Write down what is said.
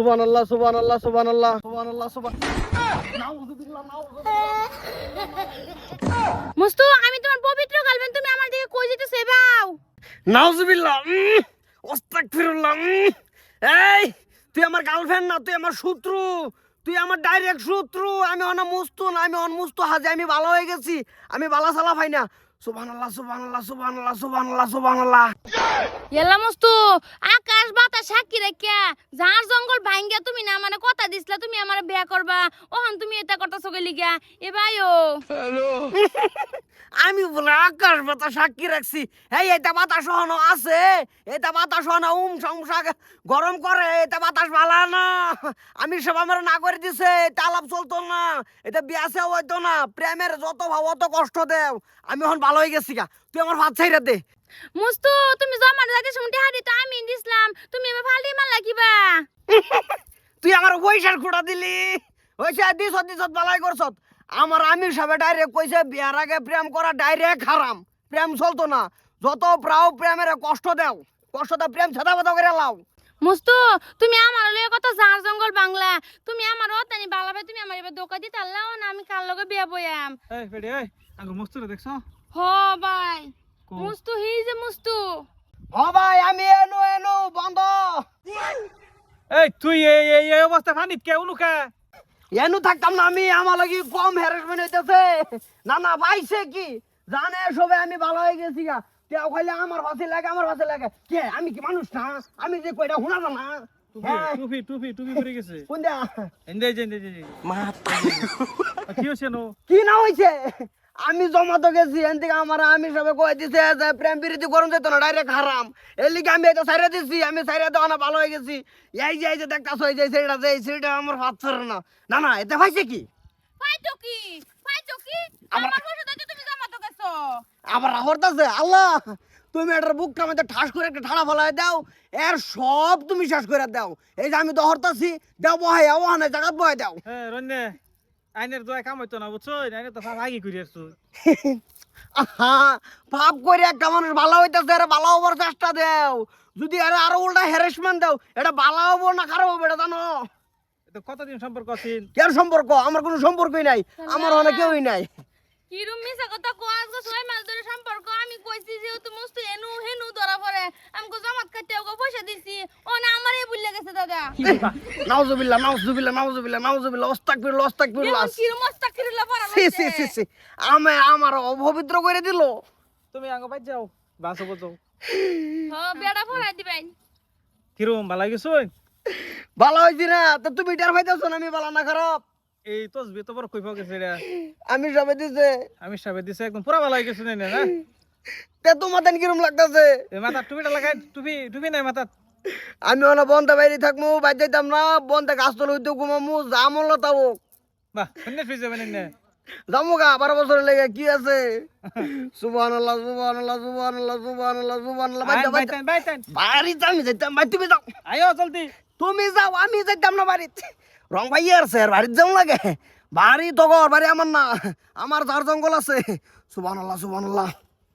সুবহানাল্লাহ সুবহানাল্লাহ সুবহানাল্লাহ সুবহানাল্লাহ সুবহান নাউযুবিল্লাহ নাউযুবিল্লাহ। মুস্তু, আমি তোমার পবিত্র গার্লফ্রেন্ড, তুমি আমার দিকে কই যেতেছ বাউ? নাউযুবিল্লাহ আস্তাগফিরুল্লাহ। এই তুই আমার গার্লফ্রেন্ড না, তুই আমার শত্রু, তুই আমার ডাইরেক্ট শত্রু। আমি অন মুস্তু না, আমি অনমুস্তু হাজে, আমি ভালো হয়ে গেছি, আমি বালা সালা ভাই না। সুবহানাল্লাহ সুবহানাল্লাহ সুবহানাল্লাহ সুবহানাল্লাহ সুবহানাল্লাহ। এলা মুস্তু, আকাশ বাতাস সাক্ষী রেখা ঝাড় জঙ্গল ভাঙ্গা তুমি না মানে কথা দিছলা তুমি আমার বিয়া করবা, ওহন তুমি এটা করতেছ গলি গা এ ভাইও। আমি বলে আকাশ বাতাস সাক্ষী রাখছি। এই এটা বাতাস হনো আছে, এটা বাতাস হনো সংসা গরম করে, এটা বাতাস ভালো না। আমি সব আমার না করে দিছে, এটা আলাপ চলতো না, এটা বিয়াসে হইতো না। প্রেমের যত ভাব অত কষ্ট দেও, আমি এখন ভালো হয়ে গেছি গা। তুই আমার ভাত ছাইরা দে। মুস্তু, তুমি জমার যাইতে শুনতে হারি তো আমি দিছিলাম, তুমি এবার ফালি মালা কিবা? তুই আমার পয়সার খুঁড়া দিলি, পয়সা দিস দিস বালাই করছ। আমার আমির সাহেব ডাইরেক্ট কইছে বিয়ার আগে প্রেম করা ডাইরেক্ট হারাম, প্রেম চলতো না। যত প্রাও প্রেমের কষ্ট দেও, কষ্ট দাও, প্রেম ছাদা বাদা করে লাও। মুস্তু, তুমি আমার লয়ে কত ঝাড় জঙ্গল বাংলা, তুমি আমার অতানি বালা ভাই, তুমি আমার এবার দোকা দিতে আল্লাহ না, আমি কার লগে বিয়া বয়াম। এই বেডি এই আঙ্গুর মস্তুরে দেখছো? হ ভাই, মুস্তু হি যে মুস্তু। হ ভাই, আমি এনু এনু বন্ধ। এই তুই এই অবস্থা পানিত কে উনুকা? এনু থাকতাম না আমি, আমার লাগি কম হ্যারাসমেন্ট হইতেছে। না না ভাইছে কি জানে সবে আমি ভালো হয়ে গেছি গা। কেউ খাইলে আমার ভাষে লাগে, আমার ভাষে লাগে। কে আমি কি মানুষ না? আমি যে কইটা শোনা না। টুপি টুপি টুপি পরে গেছে। কোন দা এন্ডে মাথা কি হইছে নো? কি না হইছে? আমি জমাতো গেছি এনদিকে আমার আমি সবে কই দিছে যে প্রেম প্রীতি করুন যেত না, ডাইরেক্ট হারাম। এর লিগে আমি এটা ছাইরা দিছি, আমি ছাইরা দেওয়া না ভালো হয়ে গেছি। এই যে দেখতাছ হয়ে যায় সেটা যে সেটা আমার ভাত ছাড়ে না। না না এতে ভাইছে কি? পাইতো কি? পাইতো কি? আমার বসে দাইতে তুমি জমাতো গেছো। আবার হরতাছে আল্লাহ, তুমি এটার বুকটা মধ্যে ঠাস করে একটা ঠাড়া ফলাই দাও, এর সব তুমি শেষ করে দাও। এই যে আমি তো হরতাছি, দাও বহাই ওখানে জায়গা বহাই দাও। হ্যাঁ রন্নে আইনের দোয়া কাম হইতো না বুঝছো? আইনের তো ভাগি করি আসছো। আহা, পাপ করে একটা মানুষ ভালো হইতেছে, এটা ভালো হবার চেষ্টা দেও। যদি আরো উল্টা হ্যারাসমেন্ট দাও, এটা ভালো হবো না খারাপ হবে এটা জানো? তো কতদিন সম্পর্ক আছেন? কেন সম্পর্ক? আমার কোনো সম্পর্কই নাই, আমার অনেক কেউই নাই। কি রুম মিছা কথা কো, আজকে 6 মাস ধরে সম্পর্ক। আমি কইছি যে তো মুস্তু এনু হেনু ধরা পড়ে, আমগো জামাত কাটতে ওগো পয়সা দিছি, ও না আমারই ভুলে গেছে দাদা। নাউজুবিল্লাহ নাউজুবিল্লাহ নাউজুবিল্লাহ নাউজুবিল্লাহ আস্তাগফিরুল্লাহ আস্তাগফিরুল্লাহ। এমন কি রুম আস্তাগফিরুল্লাহ পড়া সি সি সি সি, আমার অপবিত্র করে দিল। তুমি আঙ্গ বাইর যাও, বাসো যাও। হ বেড়া পড়াই দিবেন। কিরম ভালো গেছো? ভালো হয়েছি না তো তুমি ডার ভাইতেছো না আমি ভালো না খারাপ? এই তসবি তো বড় কই পাও গেছে রে। আমি সবে দিছে, আমি সাবে দিছে একদম পুরা ভালো গেছে না না? তে তোমার দেন কিরম লাগতেছে? এই মাথা টুপিটা লাগাই, টুপি টুপি নাই মাথা। আমি ওনা বন্ধে বাইরে থাকবো, বাইর যাইতাম না, বন্ধে গাছ তলে হইতে ঘুমামু, জাম হলো তাবো বাহ কন্যা ফিজ যাবেন না? যাবো গা 12 বছর লেগে কি আছে? সুবহানাল্লাহ সুবহানাল্লাহ সুবহানাল্লাহ সুবহানাল্লাহ সুবহানাল্লাহ। বাইতেন বাইতেন বাড়িতে আমি যাইতাম, ভাই তুমি যাও, আয়ো জলদি। তুমি যাও, আমি যাইতাম না বাড়িতে। রং ভাই আর স্যার বাড়িতে যাও লাগে, বাড়ি তো ঘর, বাড়ি আমার না, আমার ঝাড় জঙ্গল আছে। সুবহানাল্লাহ সুবহানাল্লাহ।